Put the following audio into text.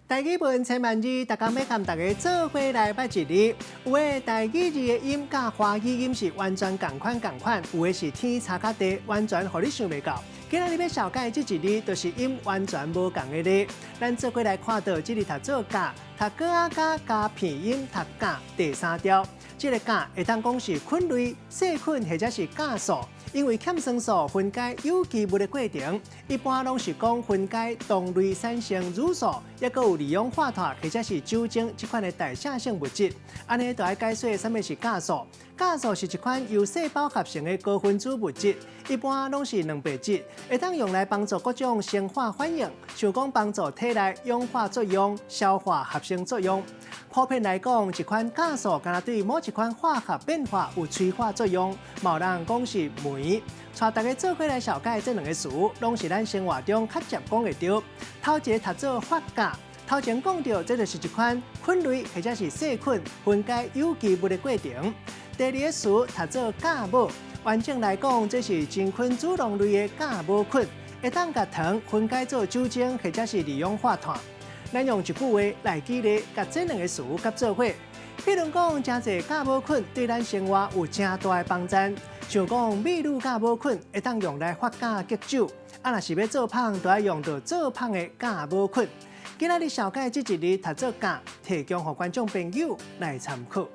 台语文千万字，大家要跟大家做伙来捌一字。有的台语字的音甲华语音是完全共款，有的是天差甲地，完全互你想袂到。今仔日要小解这一字，就是音完全无共的字。咱做伙来看到这里读做甲，读个啊甲加片音读甲第三条。这个甲会当讲是菌类、细菌或者是甲素。因为欠酸素分解有机物的过程，一般拢是讲分解动类产生乳素，也佫有二氧化碳或者是酒精这款的代谢性物质。安尼就要解说什么是甲素。甲素是一款由细胞合成的高分子物质，一般拢是蛋白质，会当用来帮助各种生化反应，像讲帮助体内氧化作用、消化合成作用。普遍来讲，一款甲素敢若对某一款化学变化有催化作用，某人讲是酶。带大家做伙来小解这两个词，拢是咱生活中较常讲会到。头一个读做发甲，头前讲到，这就是一款菌类或者是细菌分解有机物的过程。第二个词读做甲母，完整来讲，这是真菌主动类的甲母菌，会当甲糖分解做酒精或者是二氧化碳。咱用一句话来举例，甲这两个词甲做伙。比如讲，真侪甲母菌对咱生活有真大的帮助。像讲秘鲁甲母菌会当用来发甲结酒，若是要做芳，就要用到做芳的甲母菌。今仔日小解这一日读做甲，提供给观众朋友来参考。